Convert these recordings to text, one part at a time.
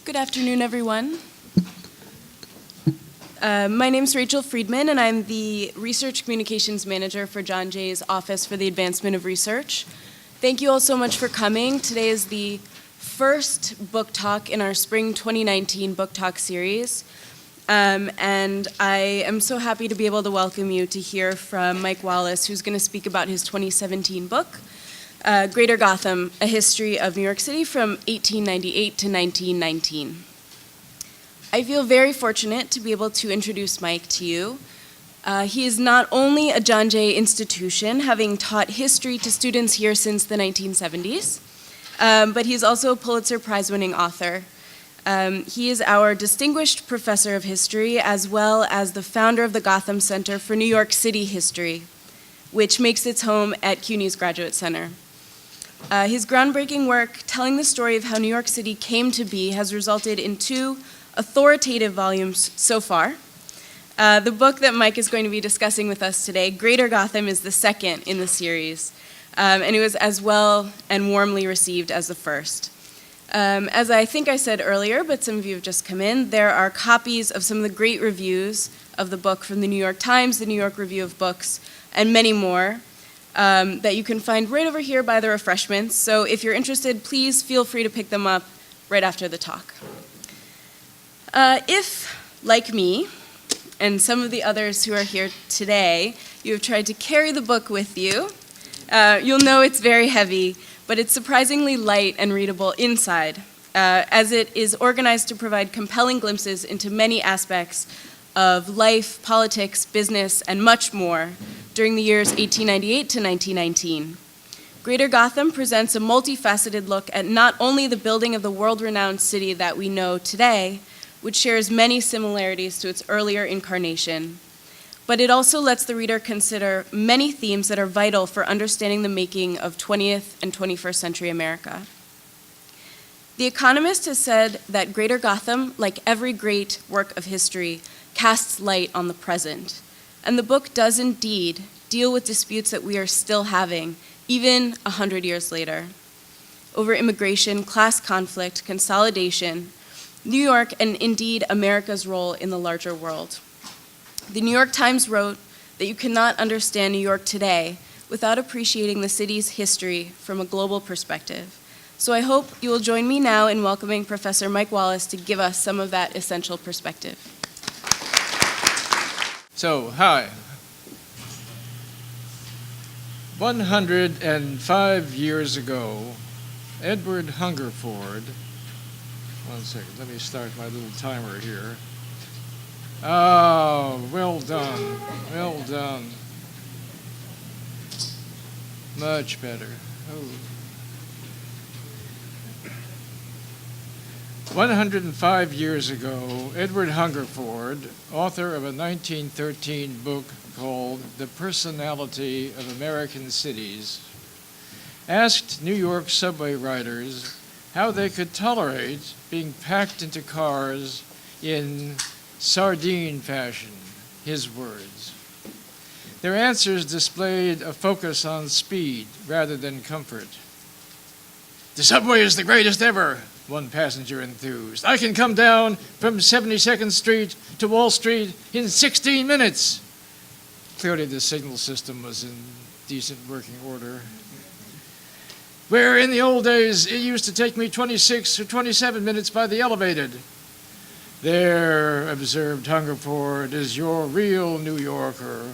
Good afternoon, everyone. My name is Rachel Friedman, and I'm the Research Communications Manager for John Jay's Office for the Advancement of Research. Thank you all so much for coming. Today is the first book talk in our Spring 2019 book talk series. And I am so happy to be able to welcome you to hear from Mike Wallace, who's going to speak about his 2017 book, Greater Gotham, A History of New York City from 1898 to 1919. I feel very fortunate to be able to introduce Mike to you. He is not only a John Jay institution, having taught history to students here since the 1970s, but he's also a Pulitzer Prize-winning author. He is our distinguished professor of history, as well as the founder of the Gotham Center for New York City History, which makes its home at CUNY's Graduate Center. His groundbreaking work telling the story of how New York City came to be has resulted in 2 authoritative volumes so far. The book that Mike is going to be discussing with us today, Greater Gotham, is the second in the series, and it was as well and warmly received as the first. As I think I said earlier, but some of you have just come in, there are copies of some of the great reviews of the book from the New York Times, the New York Review of Books, and many more that you can find right over here by the refreshments. So if you're interested, please feel free to pick them up right after the talk. If, like me, and some of the others who are here today, you have tried to carry the book with you, you'll know it's very heavy, but it's surprisingly light and readable inside, as it is organized to provide compelling glimpses into many aspects of life, politics, business, and much more during the years 1898 to 1919. Greater Gotham presents a multifaceted look at not only the building of the world-renowned city that we know today, which shares many similarities to its earlier incarnation, but it also lets the reader consider many themes that are vital for understanding the making of 20th and 21st century America. The Economist has said that Greater Gotham, like every great work of history, casts light on the present. And the book does indeed deal with disputes that we are still having, even 100 years later, over immigration, class conflict, consolidation, New York, and indeed America's role in the larger world. The New York Times wrote that you cannot understand New York today without appreciating the city's history from a global perspective. So I hope you will join me now in welcoming Professor Mike Wallace to give us some of that essential perspective. So, hi. 105 years ago, Edward Hungerford, one second, let me start my little timer here. Oh, well done, well done. Much better. Oh. 105 years ago, Edward Hungerford, author of a 1913 book called The Personality of American Cities, asked New York subway riders how they could tolerate being packed into cars in sardine fashion, his words. Their answers displayed a focus on speed rather than comfort. "The subway is the greatest ever," one passenger enthused. "I can come down from 72nd Street to Wall Street in 16 minutes. Clearly the signal system was in decent working order. "Where in the old days it used to take me 26 or 27 minutes by the elevated." "There," observed Hungerford, "is your real New Yorker.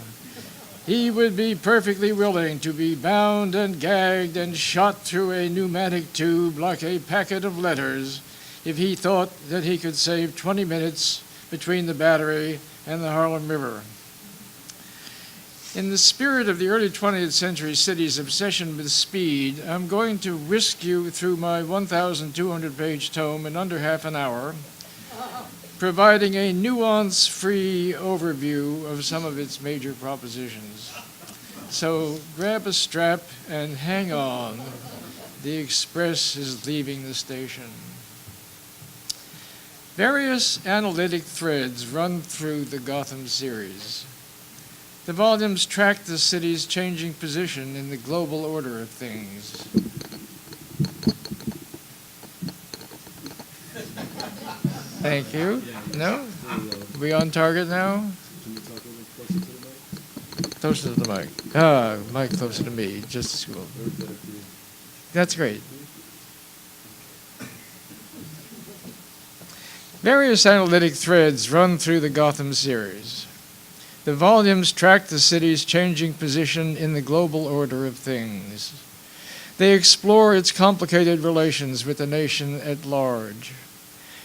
He would be perfectly willing to be bound and gagged and shot through a pneumatic tube like a packet of letters if he thought that he could save 20 minutes between the Battery and the Harlem River." In the spirit of the early 20th century city's obsession with speed, I'm going to whisk you through my 1,200-page tome in under half an hour, providing a nuance-free overview of some of its major propositions. So grab a strap and hang on. The express is leaving the station. Various analytic threads run through the Gotham series. The volumes track the city's changing position in the global order of things. Thank you. No? We on target now? Closer to the mic. Mic closer to me, just as cool. That's great. Various analytic threads run through the Gotham series. The volumes track the city's changing position in the global order of things. They explore its complicated relations with the nation at large,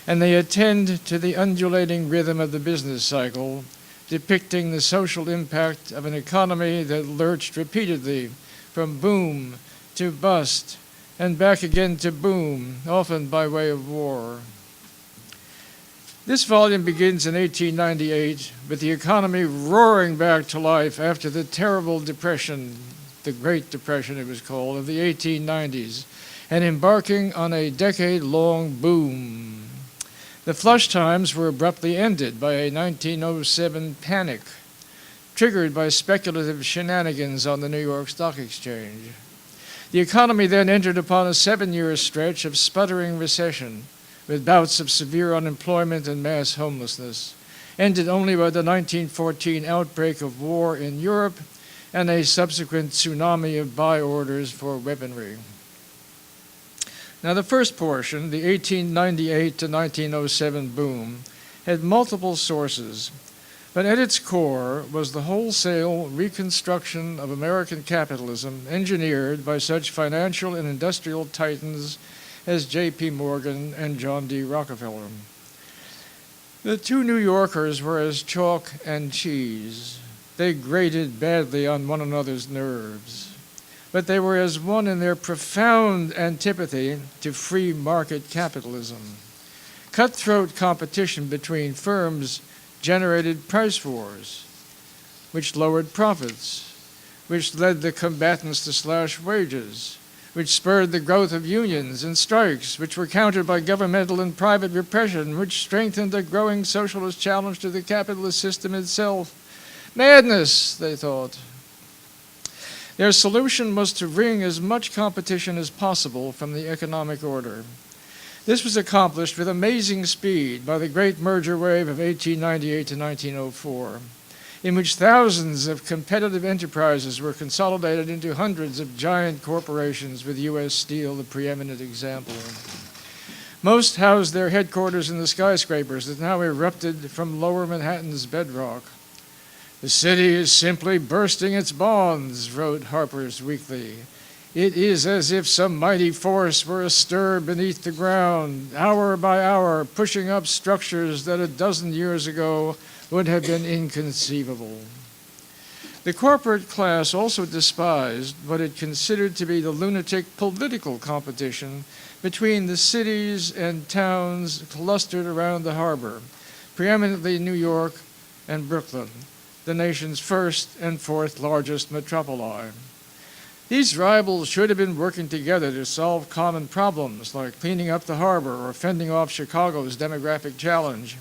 and they attend to the undulating rhythm of the business cycle, depicting the social impact of an economy that lurched repeatedly from boom to bust and back again to boom, often by way of war. This volume begins in 1898 with the economy roaring back to life after the terrible depression, the Great Depression it was called, of the 1890s, and embarking on a decade-long boom. The flush times were abruptly ended by a 1907 panic, triggered by speculative shenanigans on the New York Stock Exchange. The economy then entered upon a 7-year stretch of sputtering recession, with bouts of severe unemployment and mass homelessness, ended only by the 1914 outbreak of war in Europe and a subsequent tsunami of buy orders for weaponry. Now, the first portion, the 1898 to 1907 boom, had multiple sources, but at its core was the wholesale reconstruction of American capitalism engineered by such financial and industrial titans as J.P. Morgan and John D. Rockefeller. The two New Yorkers were as chalk and cheese. They grated badly on one another's nerves, but they were as one in their profound antipathy to free market capitalism. Cutthroat competition between firms generated price wars, which lowered profits, which led the combatants to slash wages, which spurred the growth of unions and strikes, which were countered by governmental and private repression, which strengthened a growing socialist challenge to the capitalist system itself. Madness, they thought. Their solution was to wring as much competition as possible from the economic order. This was accomplished with amazing speed by the great merger wave of 1898 to 1904. In which thousands of competitive enterprises were consolidated into hundreds of giant corporations, with U.S. Steel the preeminent example. Most housed their headquarters in the skyscrapers that now erupted from lower Manhattan's bedrock. "The city is simply bursting its bonds," wrote Harper's Weekly. "It is as if some mighty force were astir beneath the ground, hour by hour, pushing up structures that a dozen years ago would have been inconceivable." The corporate class also despised what it considered to be the lunatic political competition between the cities and towns clustered around the harbor, preeminently New York and Brooklyn, the nation's first and fourth largest metropoli. These rivals should have been working together to solve common problems like cleaning up the harbor or fending off Chicago's demographic challenge.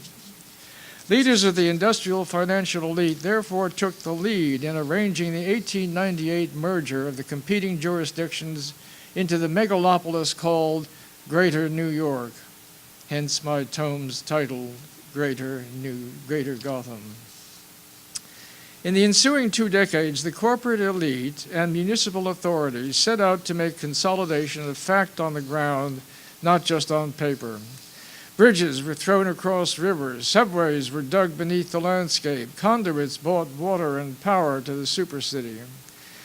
Leaders of the industrial financial elite therefore took the lead in arranging the 1898 merger of the competing jurisdictions into the megalopolis called Greater New York, hence my tome's title, Greater Gotham. In the ensuing 2 decades, the corporate elite and municipal authorities set out to make consolidation a fact on the ground, not just on paper. Bridges were thrown across rivers, subways were dug beneath the landscape, conduits brought water and power to the supercity.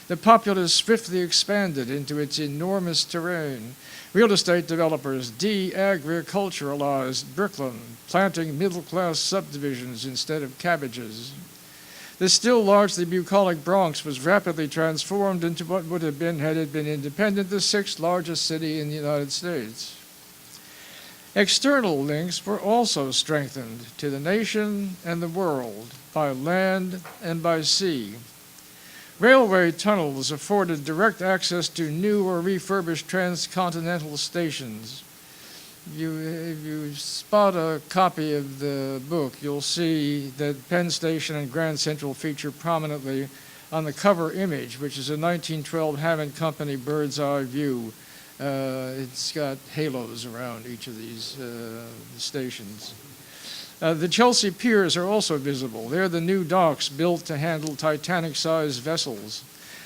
The populace swiftly expanded into its enormous terrain. Real estate developers de-agriculturalized Brooklyn, planting middle-class subdivisions instead of cabbages. The still largely bucolic Bronx was rapidly transformed into what would have been, had it been independent, the 6th largest city in the United States. External links were also strengthened to the nation and the world by land and by sea. Railway tunnels afforded direct access to new or refurbished transcontinental stations. If you spot a copy of the book, you'll see that Penn Station and Grand Central feature prominently on the cover image, which is a 1912 Hammond Company bird's eye view. It's got halos around each of these stations. The Chelsea piers are also visible. They're the new docks built to handle Titanic-sized vessels.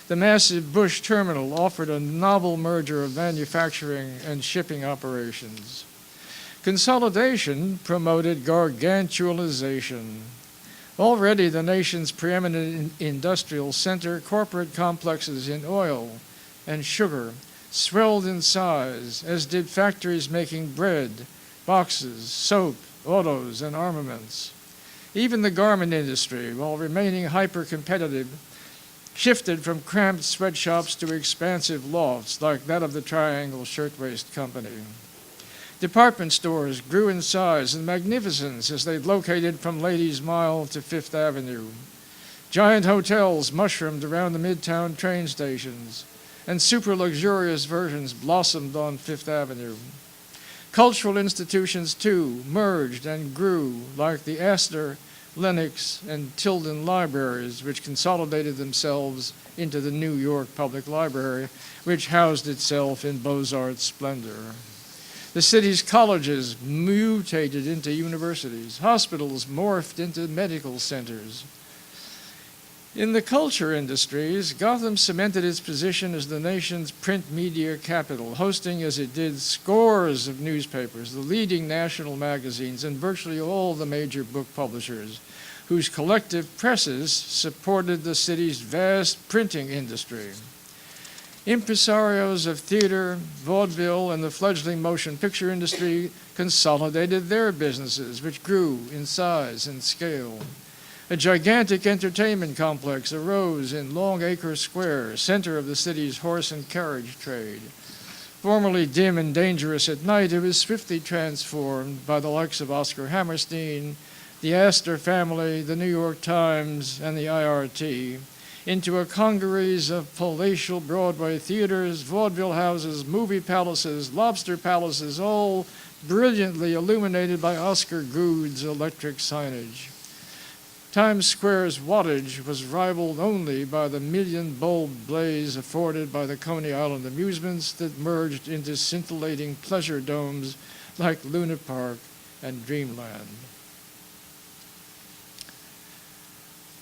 The massive Bush terminal offered a novel merger of manufacturing and shipping operations. Consolidation promoted gargantualization. Already the nation's preeminent industrial center, corporate complexes in oil and sugar swelled in size, as did factories making bread, boxes, soap, autos, and armaments. Even the garment industry, while remaining hyper-competitive, shifted from cramped sweatshops to expansive lofts like that of the Triangle Shirtwaist Company. Department stores grew in size and magnificence as they located from Ladies' Mile to Fifth Avenue. Giant hotels mushroomed around the Midtown train stations, and super luxurious versions blossomed on Fifth Avenue. Cultural institutions, too, merged and grew, like the Astor, Lenox, and Tilden libraries, which consolidated themselves into the New York Public Library, which housed itself in Beaux-Arts splendor. The city's colleges mutated into universities. Hospitals morphed into medical centers. In the culture industries, Gotham cemented its position as the nation's print media capital, hosting as it did scores of newspapers, the leading national magazines, and virtually all the major book publishers, whose collective presses supported the city's vast printing industry. Impresarios of theater, vaudeville, and the fledgling motion picture industry consolidated their businesses, which grew in size and scale. A gigantic entertainment complex arose in Longacre Square, center of the city's horse and carriage trade. Formerly dim and dangerous at night, it was swiftly transformed by the likes of Oscar Hammerstein, the Astor family, the New York Times, and the IRT, into a congeries of palatial Broadway theaters, vaudeville houses, movie palaces, lobster palaces, all brilliantly illuminated by Oscar Gould's electric signage. Times Square's wattage was rivaled only by the million-bulb blaze afforded by the Coney Island amusements that merged into scintillating pleasure domes like Luna Park and Dreamland.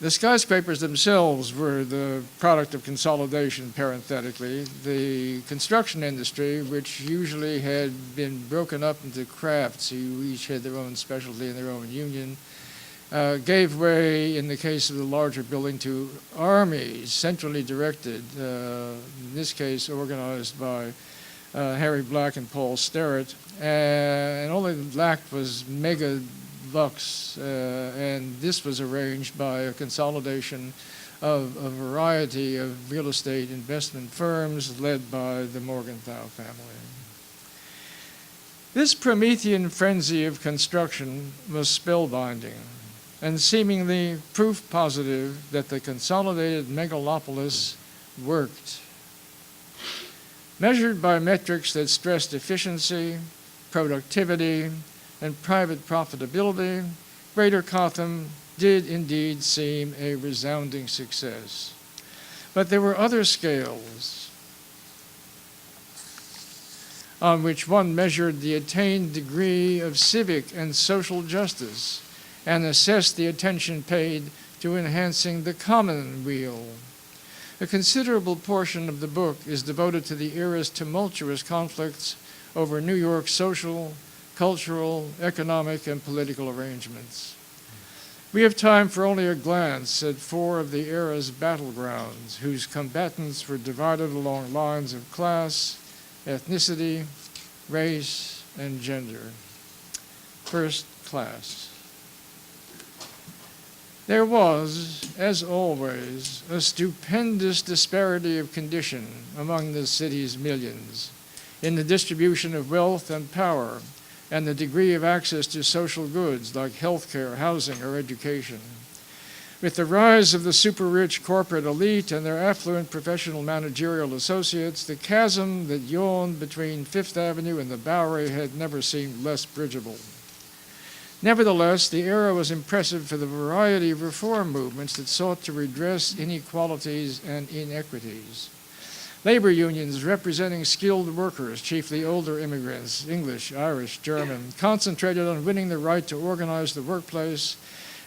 The skyscrapers themselves were the product of consolidation, parenthetically. The construction industry, which usually had been broken up into crafts who each had their own specialty and their own union, gave way, in the case of the larger building, to armies, centrally directed, in this case organized by Harry Black and Paul Sterrett, and all they lacked was mega Lux, and this was arranged by a consolidation of a variety of real estate investment firms led by the Morgenthau family. This Promethean frenzy of construction was spellbinding and seemingly proof positive that the consolidated megalopolis worked. Measured by metrics that stressed efficiency, productivity, and private profitability, Greater Gotham did indeed seem a resounding success. But there were other scales on which one measured the attained degree of civic and social justice and assessed the attention paid to enhancing the commonweal. A considerable portion of the book is devoted to the era's tumultuous conflicts over New York's social, cultural, economic, and political arrangements. We have time for only a glance at four of the era's battlegrounds, whose combatants were divided along lines of class, ethnicity, race, and gender. First, class. There was, as always, a stupendous disparity of condition among the city's millions in the distribution of wealth and power, and the degree of access to social goods like healthcare, housing, or education. With the rise of the super-rich corporate elite and their affluent professional managerial associates, the chasm that yawned between Fifth Avenue and the Bowery had never seemed less bridgeable. Nevertheless, the era was impressive for the variety of reform movements that sought to redress inequalities and inequities. Labor unions representing skilled workers, chiefly older immigrants, English, Irish, German, concentrated on winning the right to organize the workplace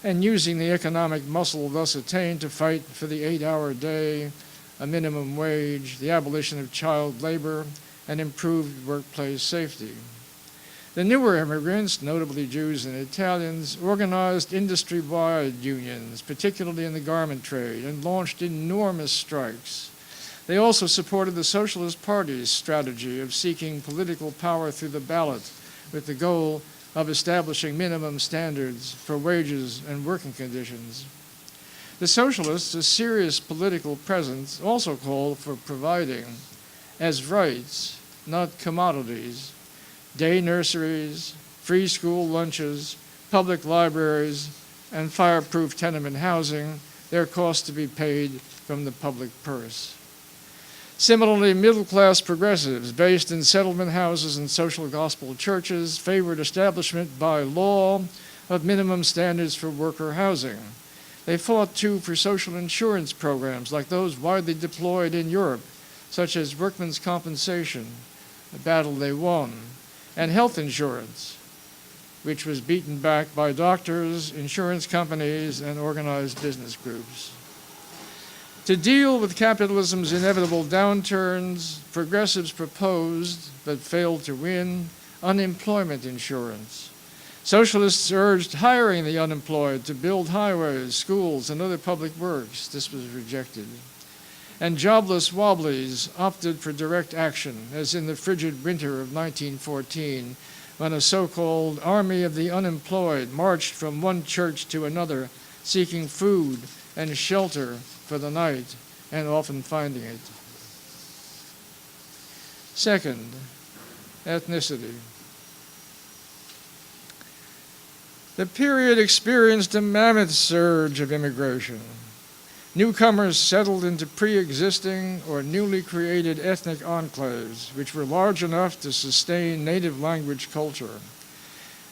and using the economic muscle thus attained to fight for the 8-hour day, a minimum wage, the abolition of child labor, and improved workplace safety. The newer immigrants, notably Jews and Italians, organized industry-wide unions, particularly in the garment trade, and launched enormous strikes. They also supported the Socialist Party's strategy of seeking political power through the ballot with the goal of establishing minimum standards for wages and working conditions. The Socialists, a serious political presence, also called for providing, as rights, not commodities, day nurseries, free school lunches, public libraries, and fireproof tenement housing, their costs to be paid from the public purse. Similarly, middle-class progressives based in settlement houses and social gospel churches favored establishment by law of minimum standards for worker housing. They fought, too, for social insurance programs like those widely deployed in Europe, such as workmen's compensation, a battle they won, and health insurance, which was beaten back by doctors, insurance companies, and organized business groups. To deal with capitalism's inevitable downturns, progressives proposed, but failed to win, unemployment insurance. Socialists urged hiring the unemployed to build highways, schools, and other public works. This was rejected. And jobless wobblies opted for direct action, as in the frigid winter of 1914, when a so-called army of the unemployed marched from one church to another, seeking food and shelter for the night, and often finding it. Second, ethnicity. The period experienced a mammoth surge of immigration. Newcomers settled into pre-existing or newly created ethnic enclaves, which were large enough to sustain native language culture.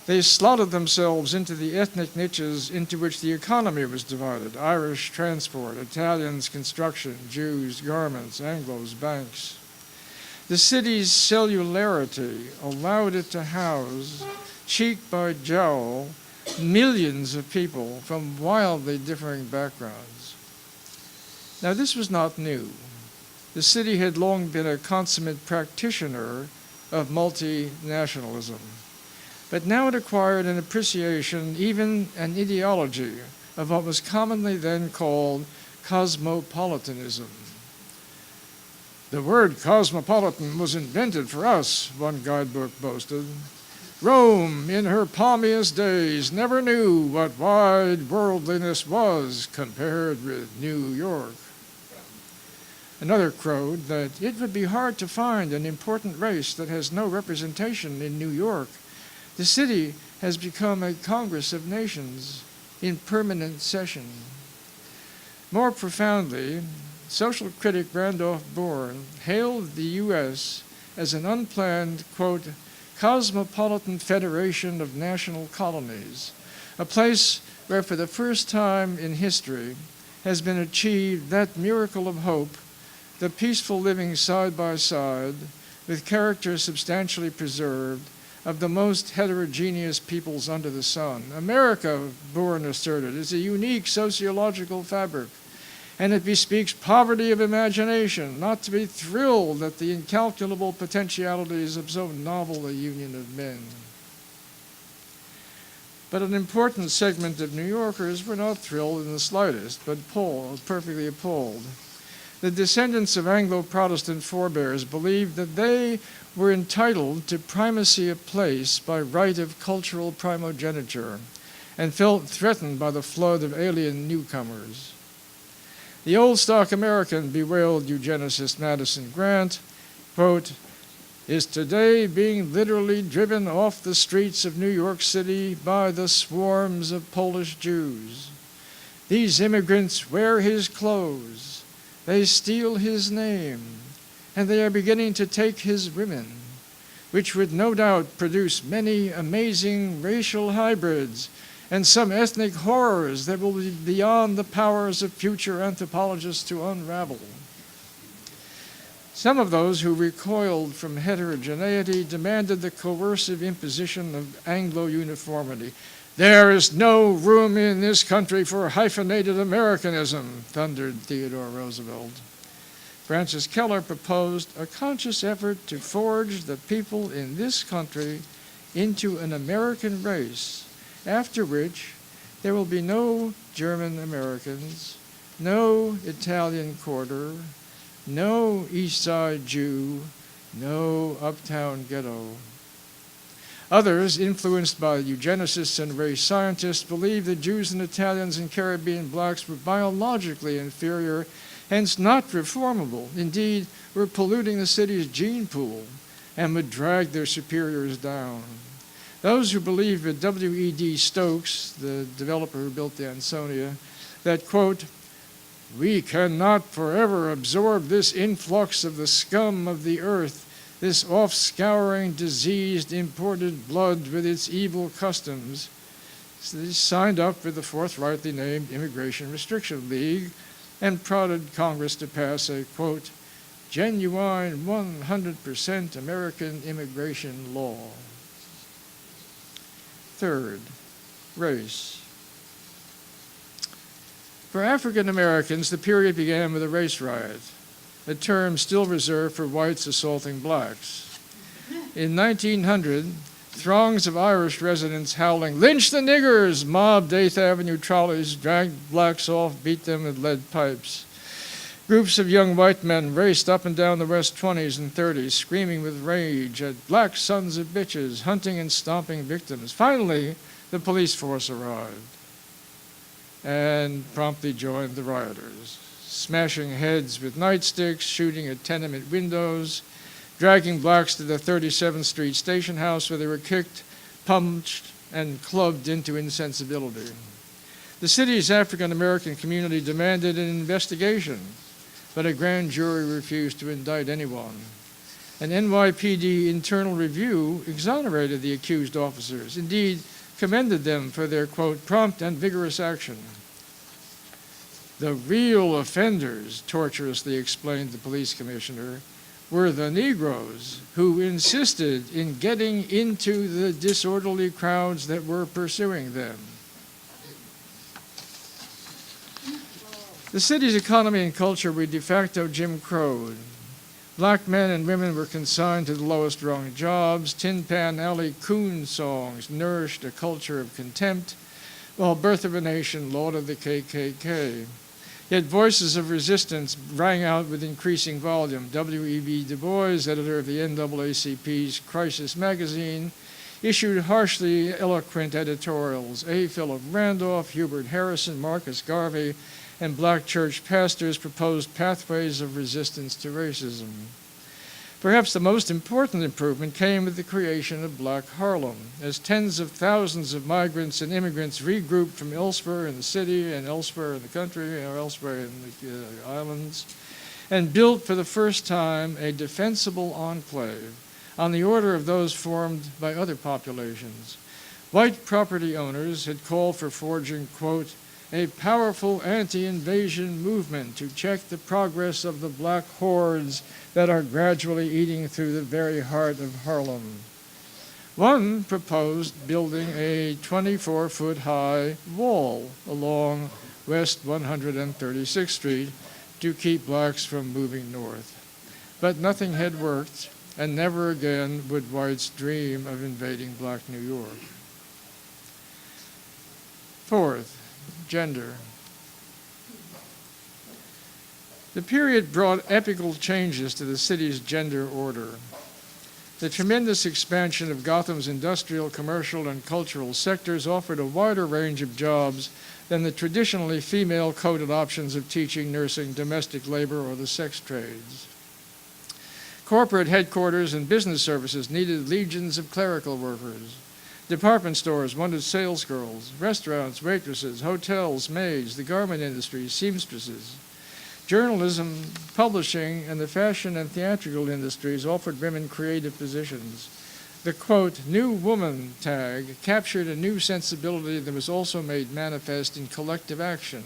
They slotted themselves into the ethnic niches into which the economy was divided: Irish transport, Italians construction, Jews garments, Anglos banks. The city's cellularity allowed it to house, cheek by jowl, millions of people from wildly differing backgrounds. Now, this was not new. The city had long been a consummate practitioner of multinationalism. But now it acquired an appreciation, even an ideology, of what was commonly then called cosmopolitanism. The word cosmopolitan was invented for us, one guidebook boasted. Rome, in her palmiest days, never knew what wide worldliness was compared with New York. Another crowed that it would be hard to find an important race that has no representation in New York. The city has become a Congress of Nations in permanent session. More profoundly, social critic Randolph Bourne hailed the U.S. as an unplanned, quote, cosmopolitan federation of national colonies, a place where for the first time in history has been achieved that miracle of hope, the peaceful living side by side, with character substantially preserved, of the most heterogeneous peoples under the sun. America, Bourne asserted, is a unique sociological fabric, and it bespeaks poverty of imagination, not to be thrilled at the incalculable potentialities of so novel a union of men. But an important segment of New Yorkers were not thrilled in the slightest, but perfectly appalled. The descendants of Anglo-Protestant forebears believed that they were entitled to primacy of place by right of cultural primogeniture, and felt threatened by the flood of alien newcomers. The old stock American, bewailed eugenicist Madison Grant, quote, is today being literally driven off the streets of New York City by the swarms of Polish Jews. These immigrants wear his clothes, they steal his name, and they are beginning to take his women, which would no doubt produce many amazing racial hybrids and some ethnic horrors that will be beyond the powers of future anthropologists to unravel. Some of those who recoiled from heterogeneity demanded the coercive imposition of Anglo uniformity. "There is no room in this country for hyphenated Americanism," thundered Theodore Roosevelt. Francis Keller proposed a conscious effort to forge the people in this country into an American race, after which there will be no German Americans, no Italian Quarter, no East Side Jew, no Uptown Ghetto. Others, influenced by eugenicists and race scientists, believed that Jews and Italians and Caribbean blacks were biologically inferior, hence not reformable. Indeed, were polluting the city's gene pool and would drag their superiors down. Those who believed with W.E.D. Stokes, the developer who built the Ansonia, that, quote, "We cannot forever absorb this influx of the scum of the earth, this off-scouring, diseased, imported blood with its evil customs." So they signed up with the forthrightly named Immigration Restriction League and prodded Congress to pass a, quote, "genuine 100% American immigration law." Third, race. For African Americans, the period began with a race riot, a term still reserved for whites assaulting blacks. In 1900, throngs of Irish residents howling, "Lynch the niggers!" mobbed 8th Avenue trolleys, dragged blacks off, beat them with lead pipes. Groups of young white men raced up and down the West 20s and 30s, screaming with rage at black sons of bitches, hunting and stomping victims. Finally, the police force arrived and promptly joined the rioters, smashing heads with nightsticks, shooting at tenement windows, dragging blacks to the 37th Street station house where they were kicked, punched, and clubbed into insensibility. The city's African American community demanded an investigation, but a grand jury refused to indict anyone. An NYPD internal review exonerated the accused officers, indeed commended them for their, quote, "prompt and vigorous action." The real offenders, tortuously explained the police commissioner, were the Negroes who insisted in getting into the disorderly crowds that were pursuing them. The city's economy and culture were de facto Jim Crowed. Black men and women were consigned to the lowest rung jobs. Tin Pan Alley coon songs nourished a culture of contempt, while Birth of a Nation lauded the KKK. Yet voices of resistance rang out with increasing volume. W.E.B. Du Bois, editor of the NAACP's Crisis magazine, issued harshly eloquent editorials. A. Philip Randolph, Hubert Harrison, Marcus Garvey, and black church pastors proposed pathways of resistance to racism. Perhaps the most important improvement came with the creation of Black Harlem, as tens of thousands of migrants and immigrants regrouped from elsewhere in the city and elsewhere in the country or elsewhere in the islands, and built for the first time a defensible enclave on the order of those formed by other populations. White property owners had called for forging, quote, "a powerful anti-invasion movement to check the progress of the black hordes that are gradually eating through the very heart of Harlem." One proposed building a 24-foot-high wall along West 136th Street to keep blacks from moving north. But nothing had worked, and never again would whites dream of invading black New York. Fourth, gender. The period brought epical changes to the city's gender order. The tremendous expansion of Gotham's industrial, commercial, and cultural sectors offered a wider range of jobs than the traditionally female-coded options of teaching, nursing, domestic labor, or the sex trades. Corporate headquarters and business services needed legions of clerical workers. Department stores wanted sales girls, restaurants, waitresses, hotels, maids, the garment industry, seamstresses. Journalism, publishing, and the fashion and theatrical industries offered women creative positions. The, quote, "new woman" tag captured a new sensibility that was also made manifest in collective action.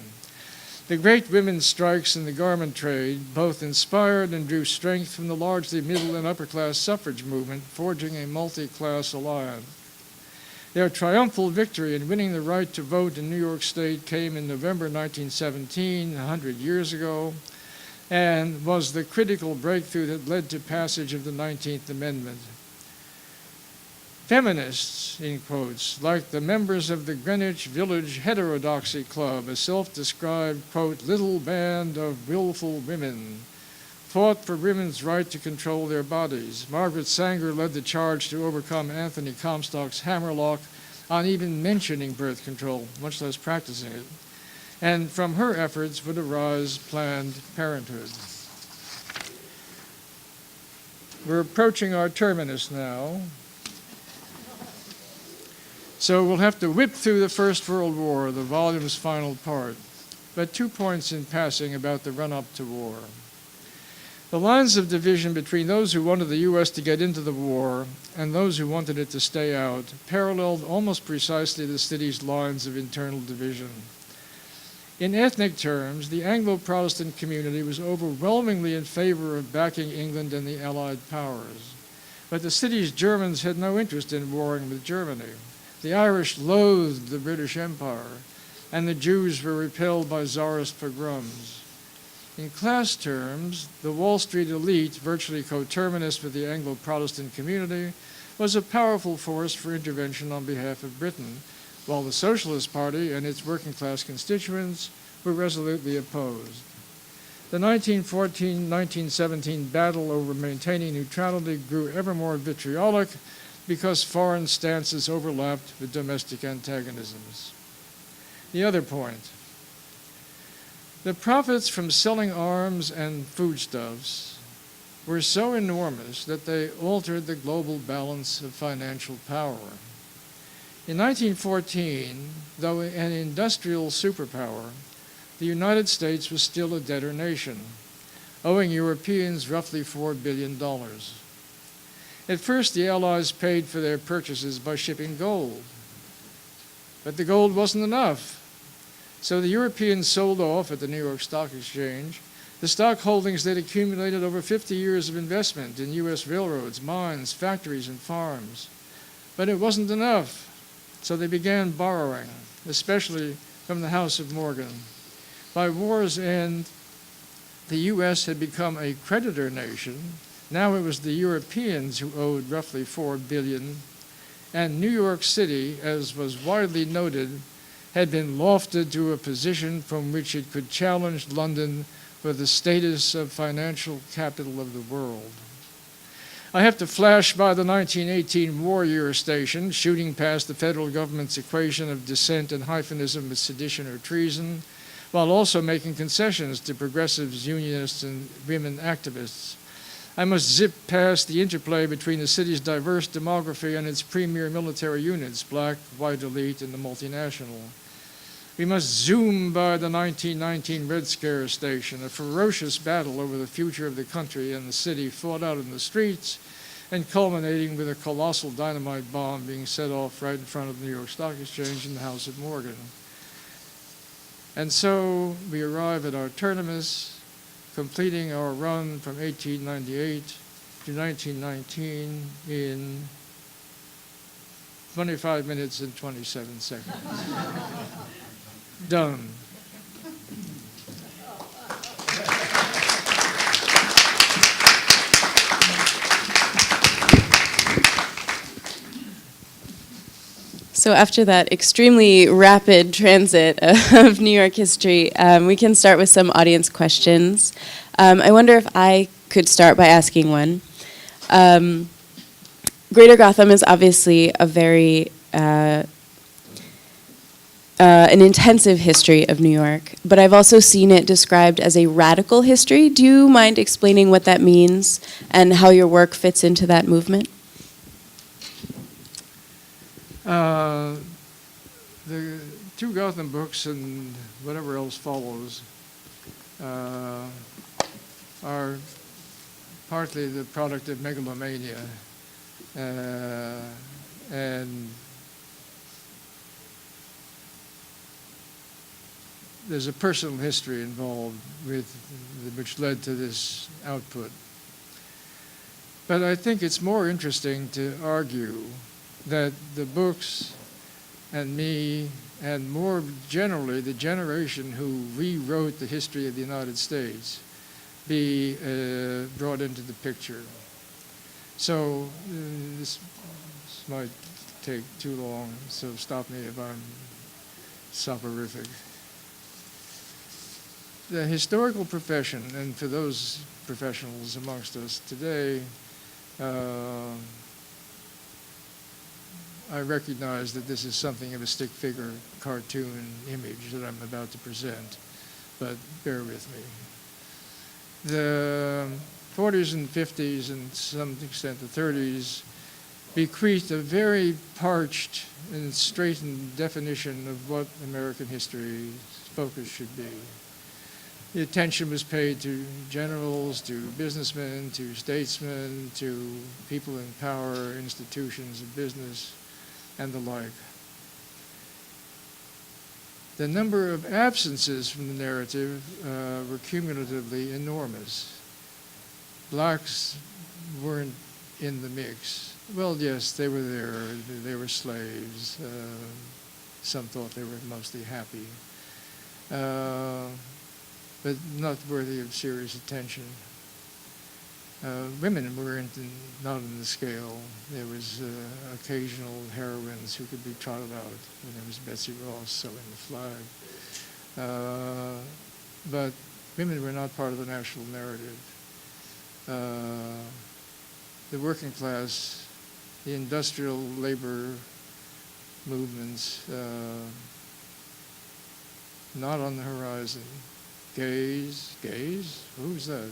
The great women's strikes in the garment trade both inspired and drew strength from the largely middle and upper-class suffrage movement, forging a multi-class alliance. Their triumphal victory in winning the right to vote in New York State came in November 1917, 100 years ago, and was the critical breakthrough that led to passage of the 19th Amendment. Feminists, in quotes, like the members of the Greenwich Village Heterodoxy Club, a self-described, quote, little band of willful women, fought for women's right to control their bodies. Margaret Sanger led the charge to overcome Anthony Comstock's hammerlock on even mentioning birth control, much less practicing it. And from her efforts would arise Planned Parenthood. We're approaching our terminus now. So we'll have to whip through the First World War, the volume's final part. But 2 points in passing about the run-up to war. The lines of division between those who wanted the U.S. to get into the war and those who wanted it to stay out paralleled almost precisely the city's lines of internal division. In ethnic terms, the Anglo-Protestant community was overwhelmingly in favor of backing England and the Allied powers. But the city's Germans had no interest in warring with Germany. The Irish loathed the British Empire, and the Jews were repelled by Tsarist pogroms. In class terms, the Wall Street elite, virtually coterminous with the Anglo-Protestant community, was a powerful force for intervention on behalf of Britain, while the Socialist Party and its working-class constituents were resolutely opposed. The 1914-1917 battle over maintaining neutrality grew ever more vitriolic because foreign stances overlapped with domestic antagonisms. The other point. The profits from selling arms and foodstuffs were so enormous that they altered the global balance of financial power. In 1914, though an industrial superpower, the United States was still a debtor nation, owing Europeans roughly $4 billion. At first, the Allies paid for their purchases by shipping gold. But the gold wasn't enough. So the Europeans sold off at the New York Stock Exchange the stock holdings they'd accumulated over 50 years of investment in U.S. railroads, mines, factories, and farms. But it wasn't enough. So they began borrowing, especially from the House of Morgan. By war's end, the U.S. had become a creditor nation. Now it was the Europeans who owed roughly $4 billion, and New York City, as was widely noted, had been lofted to a position from which it could challenge London for the status of financial capital of the world. I have to flash by the 1918 war year station, shooting past the federal government's equation of dissent and hyphenism with sedition or treason, while also making concessions to progressives, unionists, and women activists. I must zip past the interplay between the city's diverse demography and its premier military units, black, white elite, and the multinational. We must zoom by the 1919 Red Scare station, a ferocious battle over the future of the country and the city fought out in the streets and culminating with a colossal dynamite bomb being set off right in front of the New York Stock Exchange and the House of Morgan. And so we arrive at our terminus, completing our run from 1898 to 1919 in 25 minutes and 27 seconds. Done. So after that extremely rapid transit of New York history, we can start with some audience questions. I wonder if I could start by asking one. Greater Gotham is obviously a very an intensive history of New York, but I've also seen it described as a radical history. Do you mind explaining what that means and how your work fits into that movement? The two Gotham books and whatever else follows are partly the product of megalomania and there's a personal history involved which led to this output. But I think it's more interesting to argue that the books and me, and more generally the generation who rewrote the history of the United States, be brought into the picture. So this might take too long, so stop me if I'm soporific. The historical profession, and for those professionals amongst us today, I recognize that this is something of a stick figure cartoon image that I'm about to present, but bear with me. The 40s and 50s, and to some extent the 30s, bequeathed a very parched and straightened definition of what American history's focus should be. The attention was paid to generals, to businessmen, to statesmen, to people in power, institutions of business, and the like. The number of absences from the narrative were cumulatively enormous. Blacks weren't in the mix. Well, yes, they were there. They were slaves. Some thought they were mostly happy, but not worthy of serious attention. Women were not in the scale. There was occasional heroines who could be trotted out. And there was Betsy Ross sewing the flag. But women were not part of the national narrative. The working class, the industrial labor movements, not on the horizon. Gays? Who's that?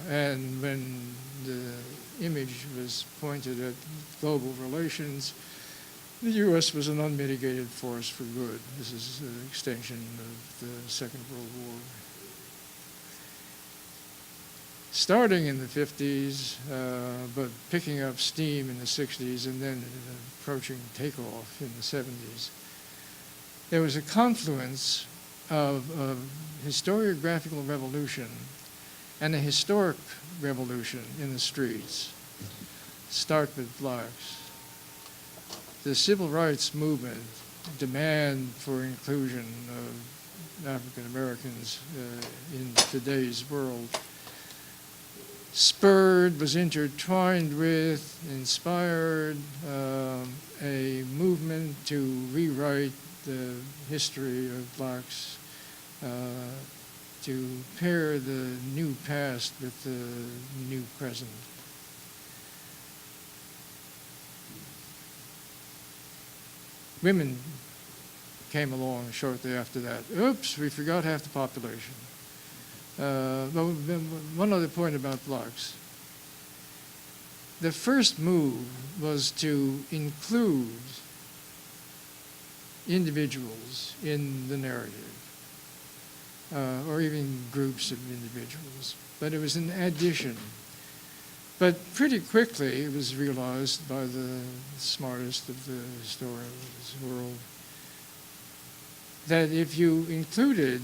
And when the image was pointed at global relations, the U.S. was an unmitigated force for good. This is an extension of the Second World War. Starting in the 50s, but picking up steam in the 60s, and then approaching takeoff in the 70s, there was a confluence of historiographical revolution and a historic revolution in the streets. Start with blacks. The civil rights movement, demand for inclusion of African Americans in today's world, spurred, was intertwined with, inspired a movement to rewrite the history of blacks, to pair the new past with the new present. Women came along shortly after that. Oops, we forgot half the population. One other point about blacks. The first move was to include individuals in the narrative, or even groups of individuals, but it was an addition. But pretty quickly it was realized by the smartest of the historians of the world that if you included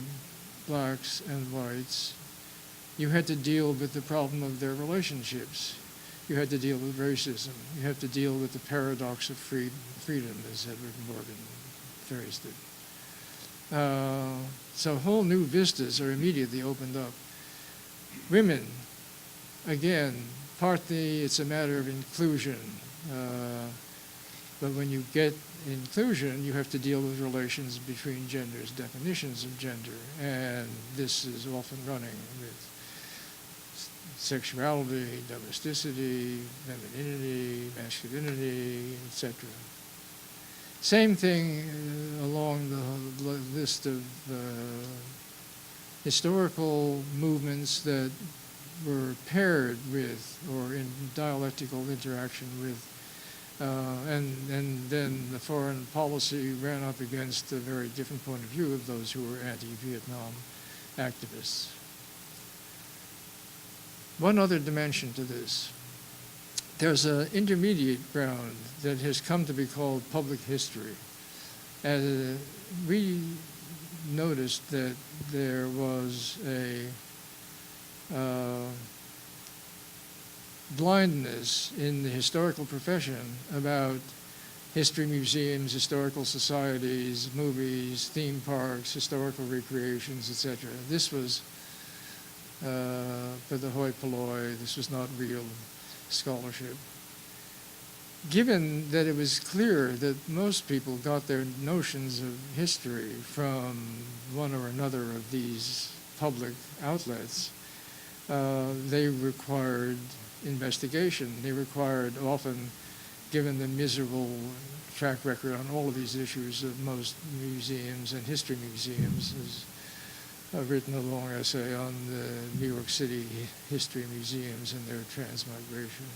blacks and whites, you had to deal with the problem of their relationships. You had to deal with racism. You had to deal with the paradox of freedom, as Edward Morgan phrased it. So whole new vistas are immediately opened up. Women, again, partly it's a matter of inclusion. But when you get inclusion, you have to deal with relations between genders, definitions of gender, and this is often running with sexuality, domesticity, femininity, masculinity, etc. Same thing along the list of historical movements that were paired with or in dialectical interaction with, and then the foreign policy ran up against a very different point of view of those who were anti-Vietnam activists. One other dimension to this. There's an intermediate ground that has come to be called public history. We noticed that there was a blindness in the historical profession about history museums, historical societies, movies, theme parks, historical recreations, etc. This was for the hoi polloi. This was not real scholarship. Given that it was clear that most people got their notions of history from one or another of these public outlets, they required investigation. They required, often, given the miserable track record on all of these issues of most museums and history museums, I've written a long essay on the New York City history museums and their transmigration.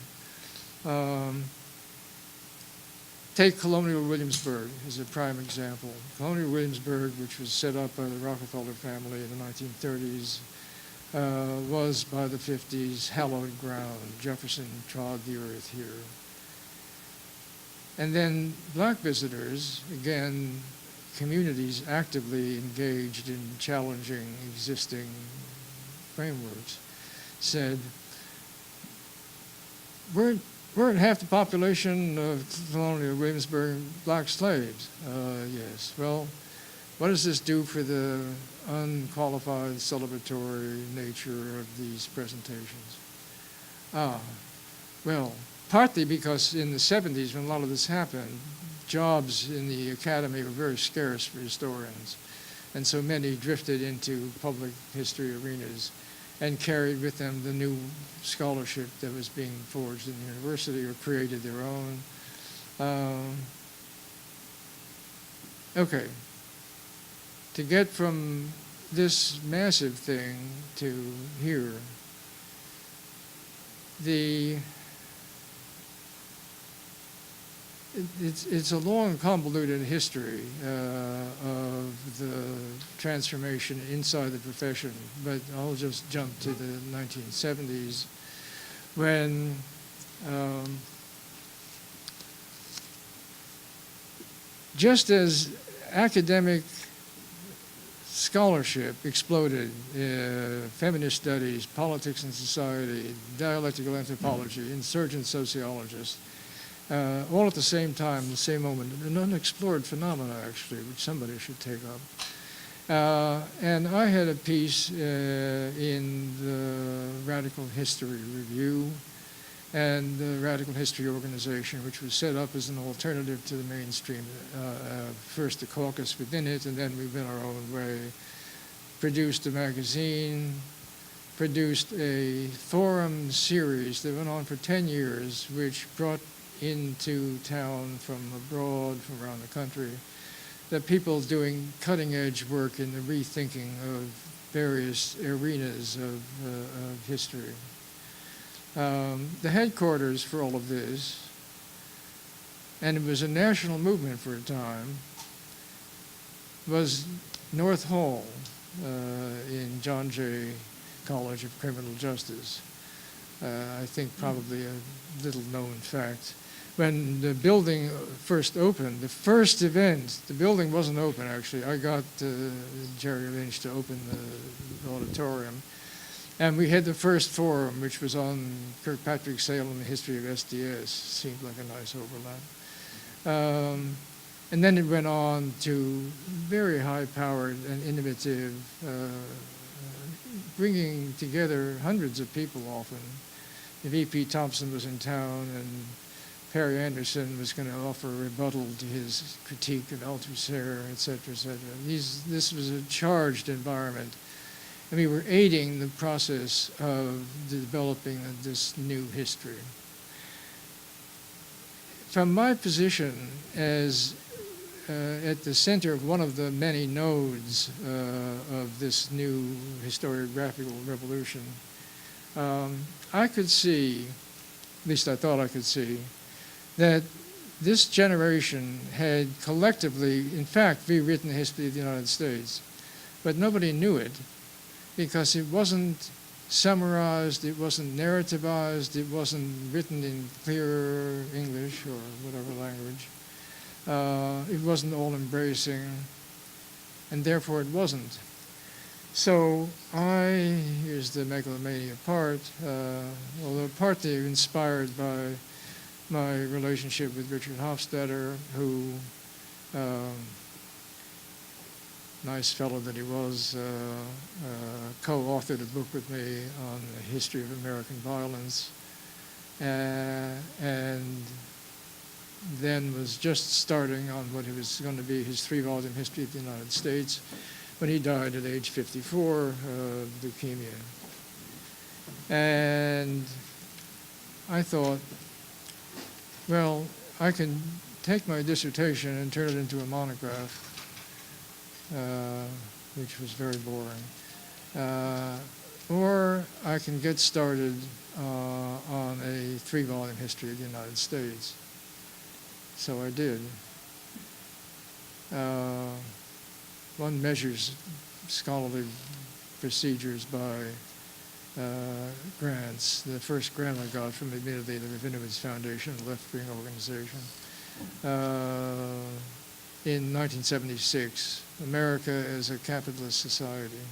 Take Colonial Williamsburg as a prime example. Colonial Williamsburg, which was set up by the Rockefeller family in the 1930s, was by the 50s hallowed ground. Jefferson trod the earth here. And then black visitors, again, communities actively engaged in challenging existing frameworks, said, weren't half the population of Colonial Williamsburg black slaves? Yes. Well, what does this do for the unqualified celebratory nature of these presentations? Well, partly because in the 70s, when a lot of this happened, jobs in the academy were very scarce for historians, and so many drifted into public history arenas and carried with them the new scholarship that was being forged in the university or created their own. Okay. To get from this massive thing to here, it's a long, convoluted history of the transformation inside the profession, but I'll just jump to the 1970s when just as academic scholarship exploded, feminist studies, politics and society, dialectical anthropology, insurgent sociologists, all at the same time, the same moment, an unexplored phenomena, actually, which somebody should take up. And I had a piece in the Radical History Review and the Radical History Organization, which was set up as an alternative to the mainstream. First a caucus within it, and then we went our own way. Produced a magazine, produced a forum series that went on for 10 years, which brought into town from abroad, from around the country, that people doing cutting-edge work in the rethinking of various arenas of history. The headquarters for all of this, and it was a national movement for a time, was North Hall in John Jay College of Criminal Justice. I think probably a little-known fact. When the building first opened, the first event, the building wasn't open actually. I got Jerry Lynch to open the auditorium. And we had the first forum, which was on Kirkpatrick Sale and the history of SDS. Seemed like a nice overlap. And then it went on to very high-powered and innovative, bringing together hundreds of people often. V.P. Thompson was in town, and Perry Anderson was going to offer a rebuttal to his critique of Althusser, et cetera, et cetera. This was a charged environment. And we were aiding the process of the developing of this new history. From my position as at the center of one of the many nodes of this new historiographical revolution, I could see, at least I thought I could see, that this generation had collectively, in fact, rewritten the history of the United States, but nobody knew it because it wasn't summarized, it wasn't narrativized, it wasn't written in clear English or whatever language. It wasn't all-embracing. and therefore it wasn't. So here's the megalomania part, although partly inspired by my relationship with Richard Hofstadter, who, nice fellow that he was, co-authored a book with me on the history of American violence, and then was just starting on what was going to be his 3-volume history of the United States when he died at age 54 of leukemia. And I thought, well, I can take my dissertation and turn it into a monograph, which was very boring. Or I can get started on a 3-volume history of the United States. So I did. One measures scholarly procedures by grants. The first grant I got from, admittedly, the Rabinowitz Foundation, a left-wing organization, in 1976, America as a Capitalist Society.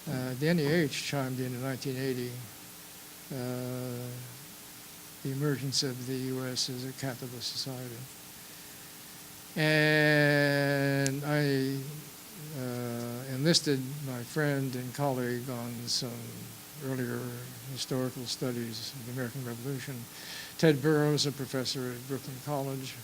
The NEH chimed in 1980, the emergence of the U.S. as a capitalist society. And I enlisted my friend and colleague on some earlier historical studies of the American Revolution, Ted Burroughs, a professor at Brooklyn College.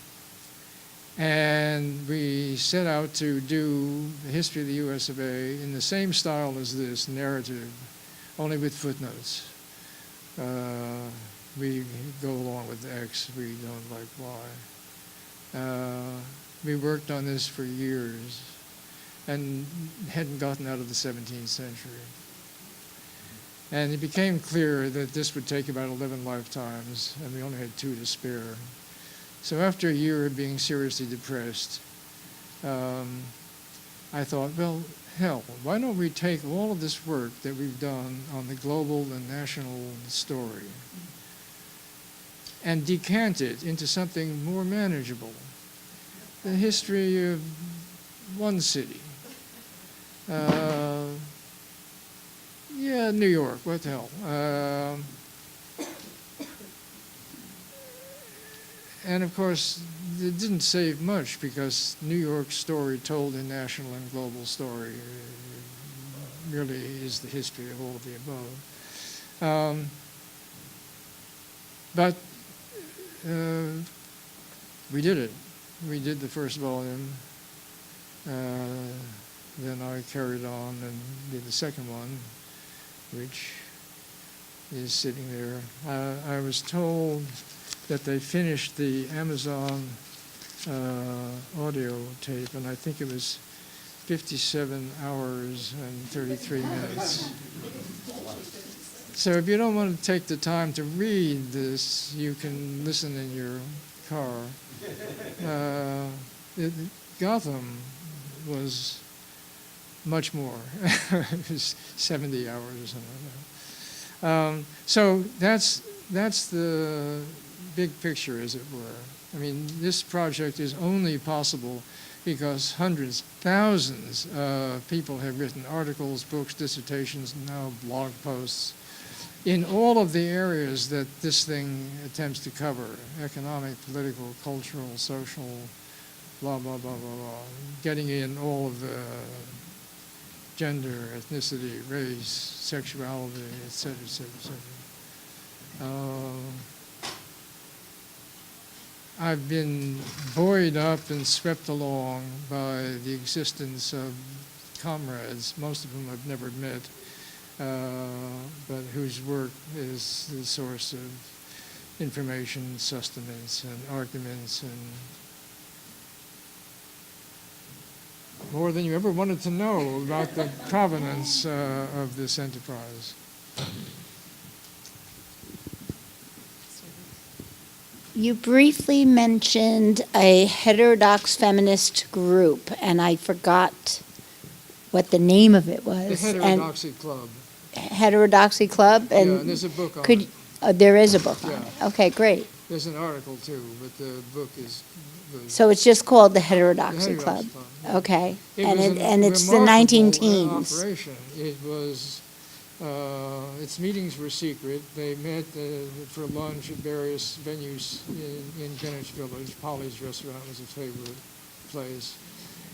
And we set out to do the history of the US of A in the same style as this, narrative, only with footnotes. We go along with X, we don't like Y. We worked on this for years and hadn't gotten out of the 17th century. And it became clear that this would take about 11 lifetimes, and we only had 2 to spare. So after a year of being seriously depressed, I thought, well, hell, why don't we take all of this work that we've done on the global and national story and decant it into something more manageable. The history of one city. Yeah, New York, what the hell. And of course, it didn't save much because New York's story told in national and global story really is the history of all of the above. But we did it. We did the first volume. Then I carried on and did the second one, which is sitting there. I was told that they finished the Amazon audio tape, and I think it was 57 hours and 33 minutes. So if you don't want to take the time to read this, you can listen in your car. Gotham was much more. It was 70 hours or something like that. So that's the big picture, as it were. I mean, this project is only possible because hundreds, thousands of people have written articles, books, dissertations, now blog posts in all of the areas that this thing attempts to cover: economic, political, cultural, social, blah, blah, blah, blah, blah. Getting in all of the gender, ethnicity, race, sexuality, et cetera, et cetera, et cetera. I've been buoyed up and swept along by the existence of comrades, most of whom I've never met, but whose work is the source of information, sustenance, and arguments, and more than you ever wanted to know about the provenance of this enterprise. You briefly mentioned a heterodox feminist group, and I forgot what the name of it was. The Heterodoxy Club. Heterodoxy Club? And yeah, there's a book on it. There is a book on Yeah. it. Okay, great. There's an article too, but the book is So it's just called the Heterodoxy Heterodox Club? Club, yeah. Okay. It And was it, a and it's the remarkable 19-teens. operation. It was, its meetings were secret. They met for lunch at various venues in Greenwich Village. Polly's Restaurant was a favorite place.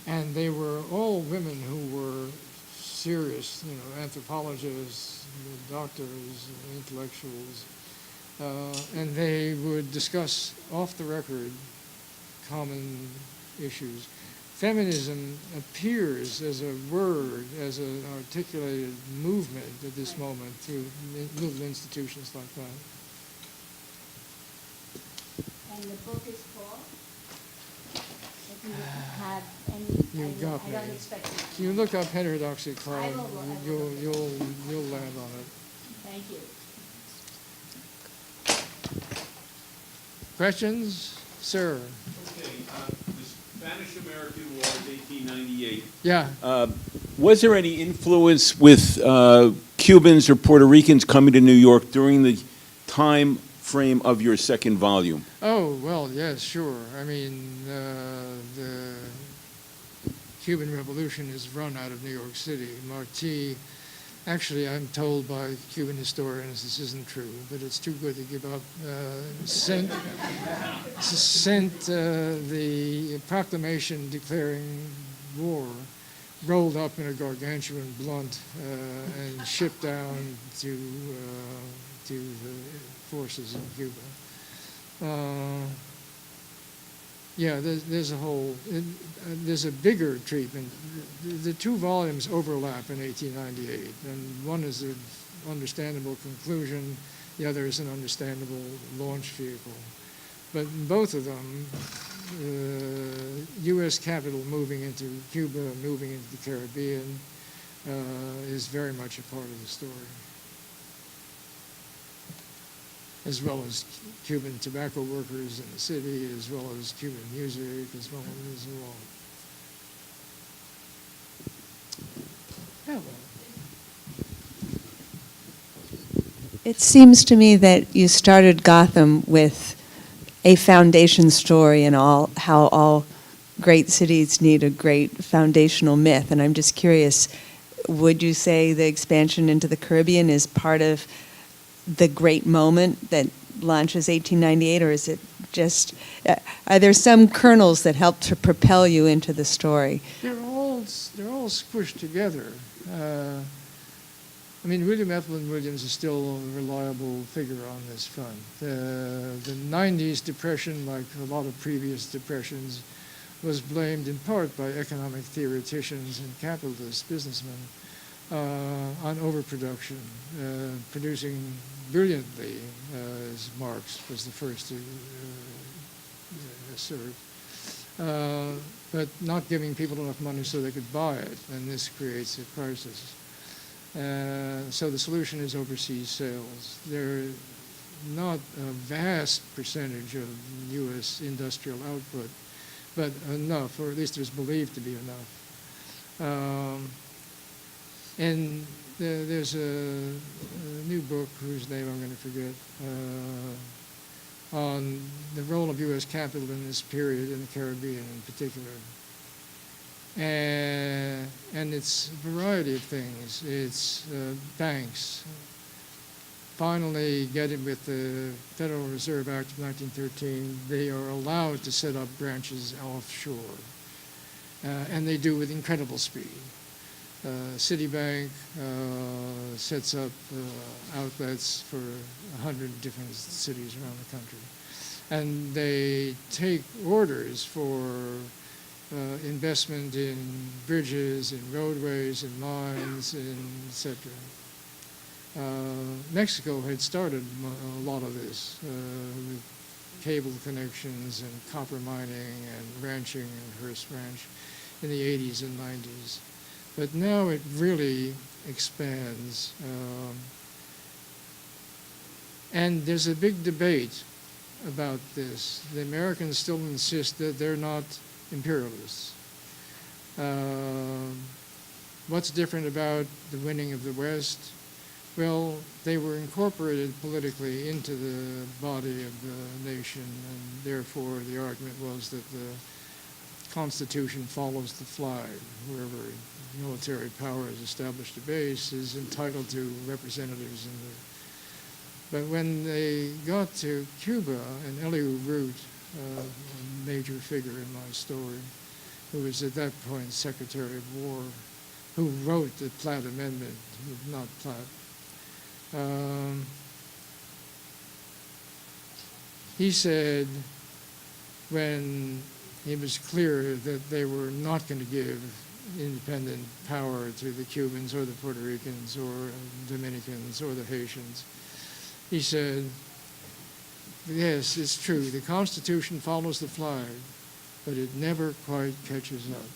And they were all women who were serious, anthropologists, doctors, intellectuals. And they would discuss off the record common issues. Feminism appears as a word, as an articulated movement at this moment through little institutions like that. And the book is called? If you have any, You got I don't me. expect it. If you look up Heterodoxy Club, I will you'll land on it. Thank you. Questions, sir? Okay, the Spanish-American War of 1898. Yeah. Was there any influence with Cubans or Puerto Ricans coming to New York during the time frame of your second volume? Oh, well, yes, sure. I mean, the Cuban Revolution is run out of New York City. Martí, actually, I'm told by Cuban historians this isn't true, but it's too good to give up, sent the proclamation declaring war, rolled up in a gargantuan blunt, and shipped down to the forces in Cuba. Yeah, there's a whole, there's a bigger treatment. The two volumes overlap in 1898, and one is an understandable conclusion, the other is an understandable launch vehicle. But in both of them, U.S. capital moving into Cuba, moving into the Caribbean, is very much a part of the story, as well as Cuban tobacco workers in the city, as well as Cuban music, as well as all. Yeah, well, It seems to me that you started Gotham with a foundation story and how all great cities need a great foundational myth. And I'm just curious, would you say the expansion into the Caribbean is part of the great moment that launches 1898, or is it just, are there some kernels that help to propel you into the story? they're all squished together. I mean, William Ethelwyn Williams is still a reliable figure on this front. The 90s depression, like a lot of previous depressions, was blamed in part by economic theoreticians and capitalist businessmen on overproduction, producing brilliantly, as Marx was the first to assert, but not giving people enough money so they could buy it, and this creates a crisis. So the solution is overseas sales. They're not a vast percentage of U.S. industrial output, but enough, or at least there's believed to be enough. And there's a new book whose name I'm going to forget, on the role of U.S. capital in this period in the Caribbean in particular. And it's a variety of things. It's banks. Finally, getting with the Federal Reserve Act of 1913, they are allowed to set up branches offshore. And they do with incredible speed. Citibank sets up outlets for 100 different cities around the country. And they take orders for investment in bridges, in roadways, in mines, etc. Mexico had started a lot of this with cable connections and copper mining and ranching and Hearst Ranch in the 80s and 90s. But now it really expands. And there's a big debate about this. The Americans still insist that they're not imperialists. What's different about the winning of the West? Well, they were incorporated politically into the body of the nation, and therefore the argument was that the Constitution follows the flag. Wherever military power has established a base is entitled to representatives in the. But when they got to Cuba, and Elihu Root, a major figure in my story, who was at that point Secretary of War, who wrote the Platt Amendment, not Platt. He said when it was clear that they were not going to give independent power to the Cubans or the Puerto Ricans or Dominicans or the Haitians, he said, yes, it's true, the Constitution follows the flag, but it never quite catches up.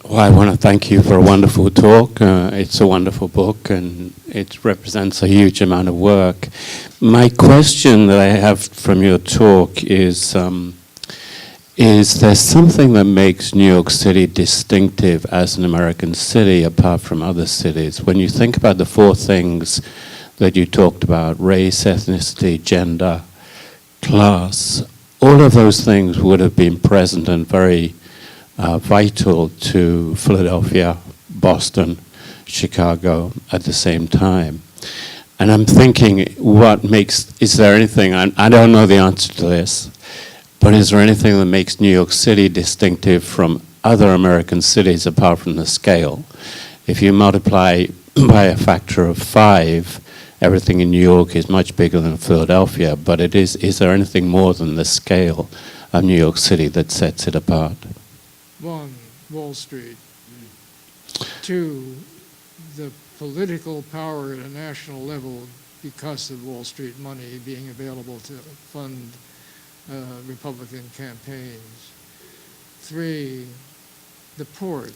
Well, I want to thank you for a wonderful talk. It's a wonderful book, and it represents a huge amount of work. My question that I have from your talk is there something that makes New York City distinctive as an American city apart from other cities? When you think about the four things that you talked about, race, ethnicity, gender, class, all of those things would have been present and very vital to Philadelphia, Boston, Chicago at the same time. And I'm thinking, is there anything, I don't know the answer to this, but is there anything that makes New York City distinctive from other American cities apart from the scale? If you multiply by a factor of 5, everything in New York is much bigger than Philadelphia, but is there anything more than the scale of New York City that sets it apart? 1, Wall Street. 2, the political power at a national level because of Wall Street money being available to fund Republican campaigns. 3, the port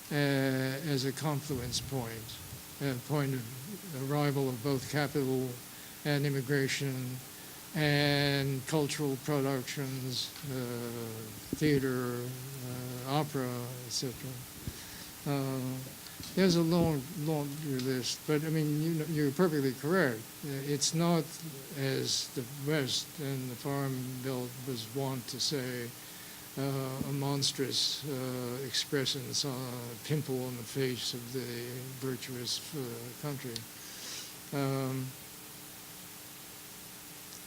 as a confluence point, a point of arrival of both capital and immigration and cultural productions, theater, opera, etc. There's a long list, but I mean, you're perfectly correct. It's not, as the West and the Farm Belt was wont to say, a monstrous excrescence, a pimple on the face of the virtuous country.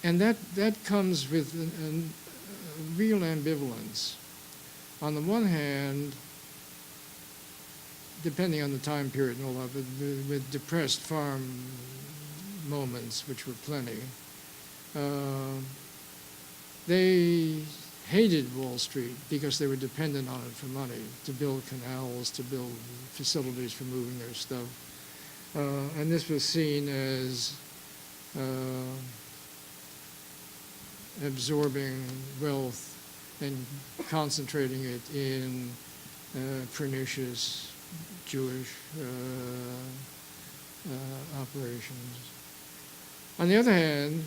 And that comes with a real ambivalence. On the one hand, depending on the time period and all of it, with depressed farm moments, which were plenty, they hated Wall Street because they were dependent on it for money, to build canals, to build facilities for moving their stuff. And this was seen as absorbing wealth and concentrating it in pernicious Jewish operations. On the other hand,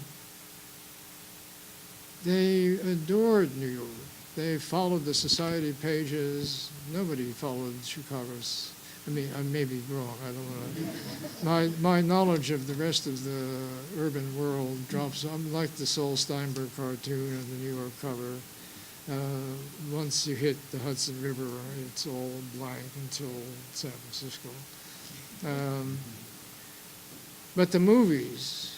they adored New York. They followed the society pages. Nobody followed Chicago's. I mean, I may be wrong. I don't know. My knowledge of the rest of the urban world drops. I'm like the Saul Steinberg cartoon of the New York cover. Once you hit the Hudson River, it's all blank until San Francisco. But the movies,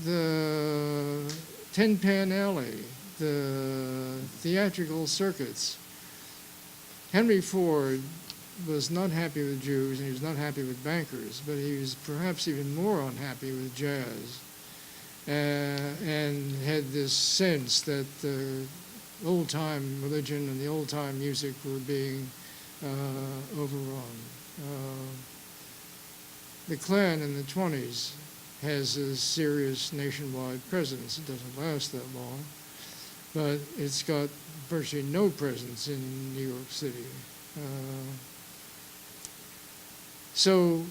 the Tin Pan Alley, the theatrical circuits. Henry Ford was not happy with Jews and he was not happy with bankers, but he was perhaps even more unhappy with jazz and had this sense that the old-time religion and the old-time music were being overrun. The Klan in the 20s has a serious nationwide presence. It doesn't last that long, but it's got virtually no presence in New York City. So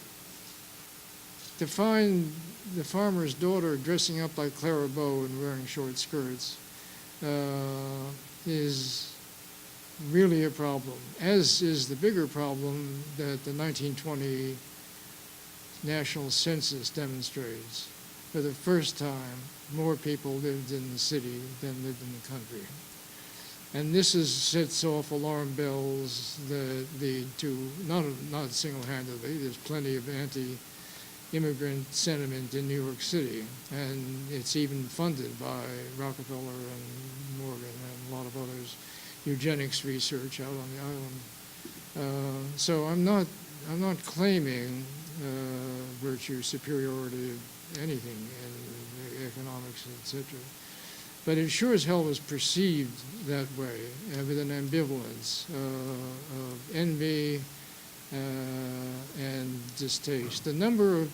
to find the farmer's daughter dressing up like Clara Bow and wearing short skirts is really a problem, as is the bigger problem that the 1920 national census demonstrates. For the first time, more people lived in the city than lived in the country. And this sets off alarm bells that lead to, not single-handedly, there's plenty of anti-immigrant sentiment in New York City. And it's even funded by Rockefeller and Morgan and a lot of others, eugenics research out on the island. So I'm not claiming virtue superiority of anything in economics, etc. But it sure as hell was perceived that way, with an ambivalence of envy and distaste. The number of,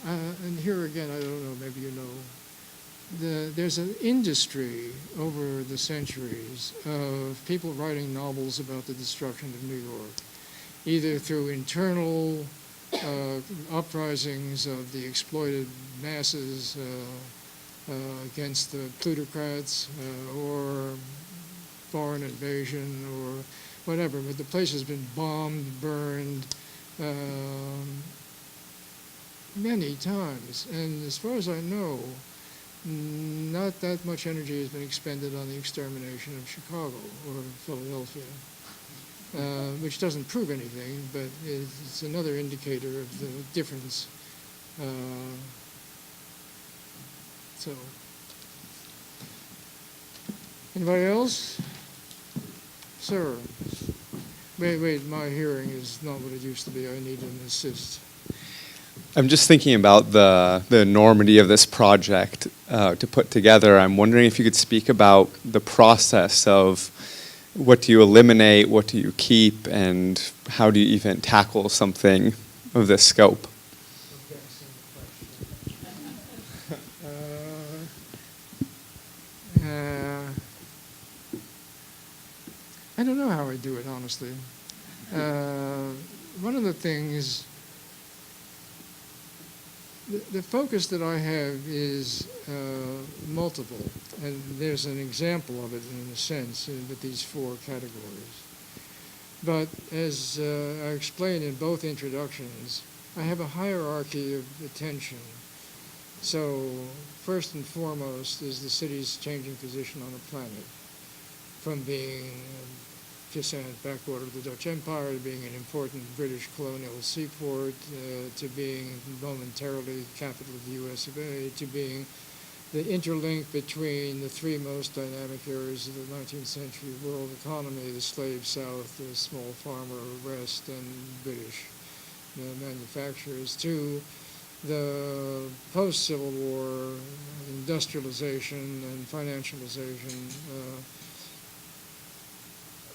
and here again, I don't know, maybe you know, there's an industry over the centuries of people writing novels about the destruction of New York, either through internal uprisings of the exploited masses against the plutocrats or foreign invasion or whatever, but the place has been bombed, burned many times. And as far as I know, not that much energy has been expended on the extermination of Chicago or Philadelphia, which doesn't prove anything, but it's another indicator of the difference. So, anybody else? Sir. Wait, my hearing is not what it used to be. I need an assist. I'm just thinking about the enormity of this project to put together. I'm wondering if you could speak about the process of what do you eliminate, what do you keep, and how do you even tackle something of this scope? I don't know how I do it, honestly. One of the things, the focus that I have is multiple, and there's an example of it in a sense with these four categories. But as I explained in both introductions, I have a hierarchy of attention. So first and foremost is the city's changing position on the planet, from being Kissimmee backwater of the Dutch Empire to being an important British colonial seaport, to being momentarily capital of the US of A, to being the interlink between the three most dynamic areas of the 19th century world economy, the slave South, the small farmer West, and British manufacturers, to the post-Civil War industrialization and financialization,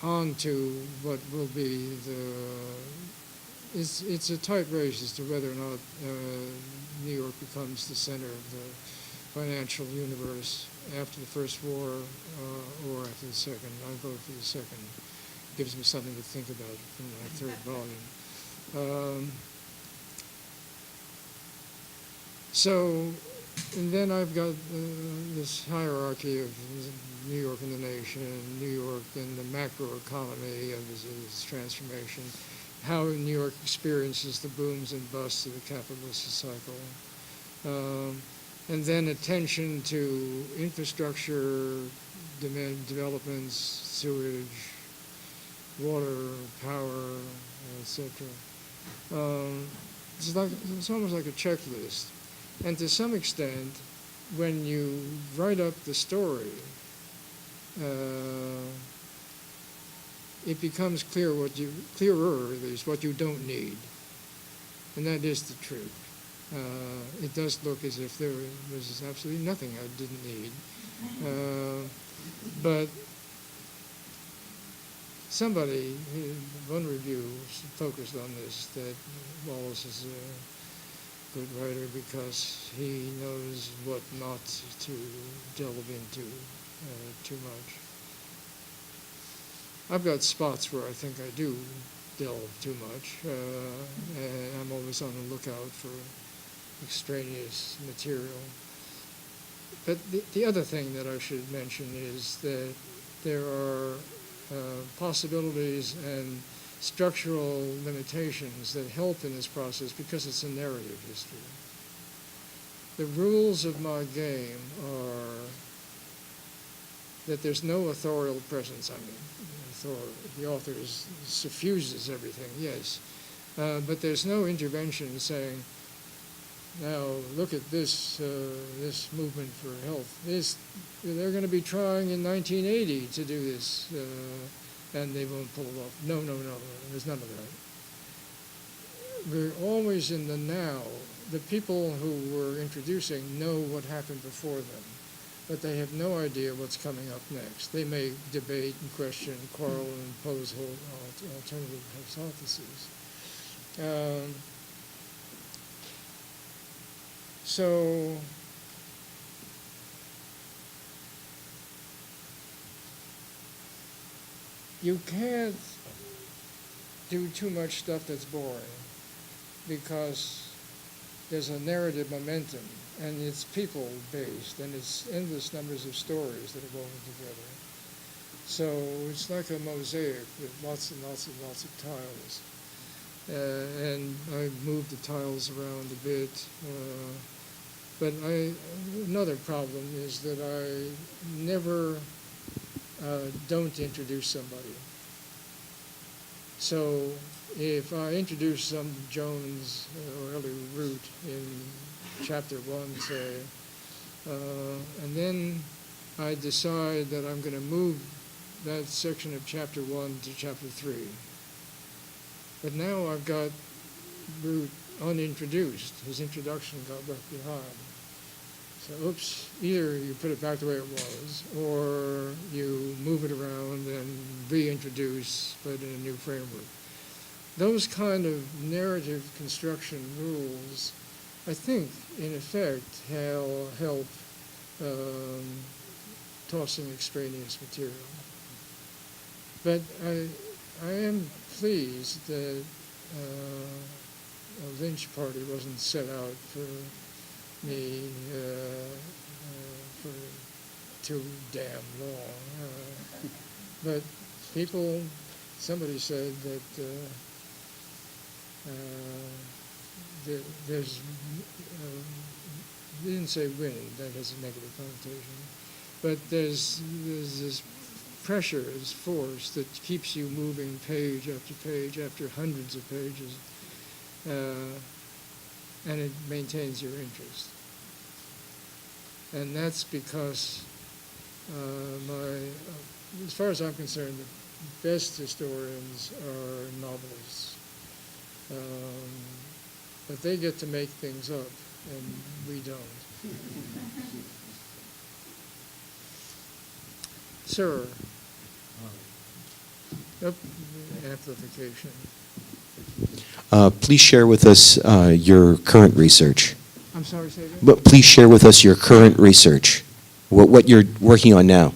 on to what will be it's a tight race as to whether or not New York becomes the center of the financial universe after the First War or after the Second. I vote for the second. Gives me something to think about from my third volume. So, and then I've got this hierarchy of New York and the nation, New York and the macroeconomy of its transformation, how New York experiences the booms and busts of the capitalist cycle, and then attention to infrastructure, developments, sewage, water, power, etc. It's almost like a checklist. And to some extent, when you write up the story, it becomes clearer at least what you don't need. And that is the truth. It does look as if there was absolutely nothing I didn't need. But somebody, one review focused on this, that Wallace is a good writer because he knows what not to delve into too much. I've got spots where I think I do delve too much, and I'm always on the lookout for extraneous material. But the other thing that I should mention is that there are possibilities and structural limitations that help in this process because it's a narrative history. The rules of my game are that there's no authorial presence. I mean, the author suffuses everything, yes. But there's no intervention saying, now look at this this movement for health. They're going to be trying in 1980 to do this, and they won't pull it off. No, there's none of that. We're always in the now. The people who were introducing know what happened before them, but they have no idea what's coming up next. They may debate and question, quarrel, and pose alternative hypotheses. So you can't do too much stuff that's boring because there's a narrative momentum and it's people-based and it's endless numbers of stories that are woven together. So it's like a mosaic with lots and lots and lots of tiles. And I moved the tiles around a bit. But another problem is that I never don't introduce somebody. So if I introduce some Jones or Ellie Root in chapter 1, say, and then I decide that I'm going to move that section of chapter 1 to chapter 3. But now I've got Root unintroduced. His introduction got left behind. So, oops, either you put it back the way it was, or you move it around and reintroduce, but in a new framework. Those kind of narrative construction rules, I think, in effect, help tossing extraneous material. But I am pleased that a lynch party wasn't set out for me for too damn long. But somebody said that there's, they didn't say wind, that has a negative connotation, but there's this pressure, this force that keeps you moving page after page after hundreds of pages, and it maintains your interest. And that's because as far as I'm concerned, the best historians are novelists. But they get to make things up, and we don't. Sir. Amplification. Please share with us your current research. I'm sorry, say again? But please share with us your current research, what you're working on now.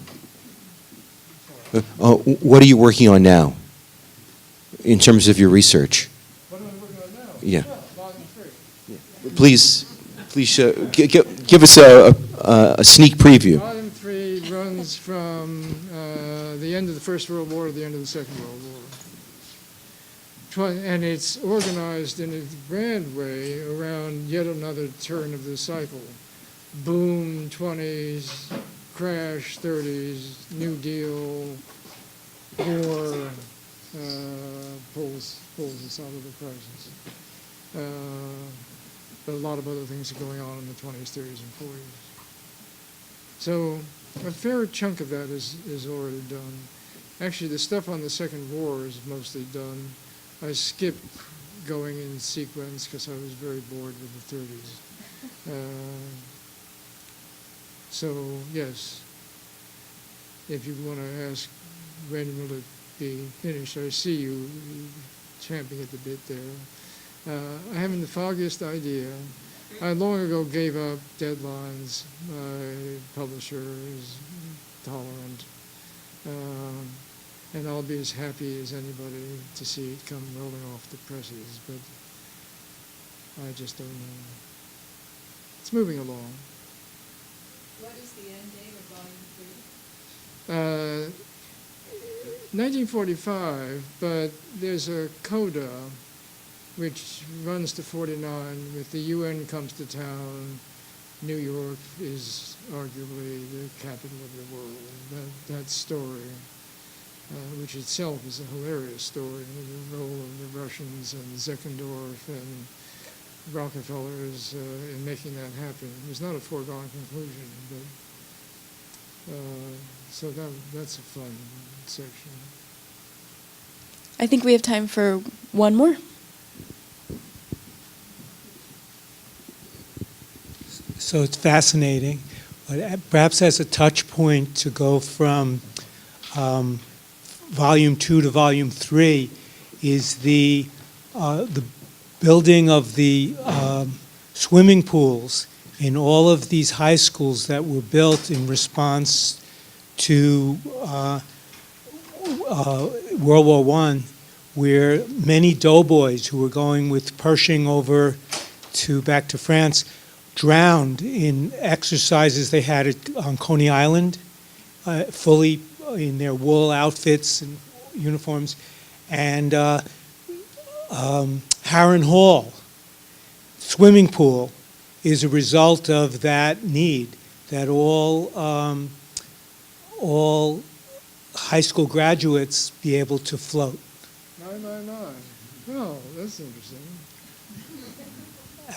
What are you working on now in terms of your research? What am I working on now? Yeah. Volume 3. Please give us a sneak preview. Volume 3 runs from the end of the First World War to the end of the Second World War. And it's organized in a grand way around yet another turn of the cycle. Boom, 20s, crash, 30s, New Deal, war pulls us out of the crisis. But a lot of other things are going on in the 20s, 30s, and 40s. So a fair chunk of that is already done. Actually, the stuff on the Second War is mostly done. I skipped going in sequence because I was very bored with the 30s. So, yes, if you want to ask when will it be finished, I see you champing at the bit there. I haven't the foggiest idea. I long ago gave up deadlines. My publisher is tolerant. And I'll be as happy as anybody to see it come rolling off the presses, but I just don't know. it's moving along. What is the end date of volume 3? 1945, but there's a coda which runs to 49 with the UN comes to town. New York is arguably the capital of the world. That story, which itself is a hilarious story, the role of the Russians and Zeckendorf and Rockefellers in making that happen. It was not a foregone conclusion, but so that's a fun section. I think we have time for one more. So it's fascinating, but perhaps as a touch point to go from volume 2 to volume 3 is the building of the swimming pools in all of these high schools that were built in response to World War I, where many doughboys who were going with Pershing over back to France drowned in exercises they had on Coney Island, fully in their wool outfits and uniforms, and Harron Hall swimming pool is a result of that need, that all high school graduates be able to float. My. Oh, that's interesting.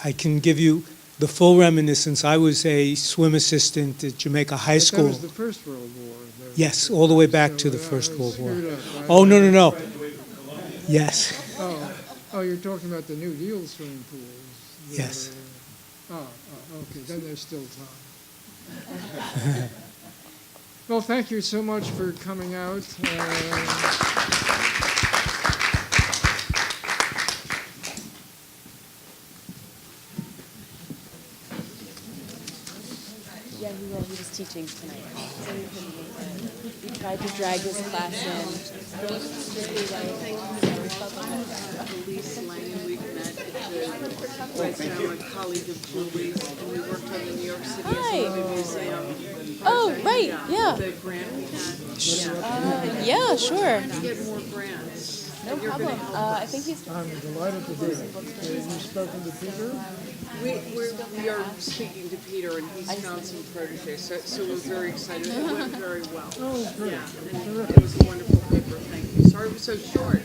I can give you the full reminiscence. I was a swim assistant at Jamaica High But School. that was the First World War. Yes, all the way back So, to the I First was World War. screwed up. Oh, no. Yes, Oh, you're talking about the New Deal swimming pools. Yes. Okay, then there's still time. Well, thank you so much for coming out. Yeah, he was teaching tonight. He tried to drag his class in. Elise Lang, we've met right now, a colleague of Julie's, and we worked on the New York City Movie Museum. Oh, project, right, yeah. The grant we had. Yeah, sure. To get more grants. No problem. I think he's. I'm delighted to do it. Have you spoken to Peter? We are speaking to Peter, and he's found some proteges, so we're very excited. It went very well. Oh, great. Yeah, and it was a wonderful paper. Thank you. Sorry it was so short.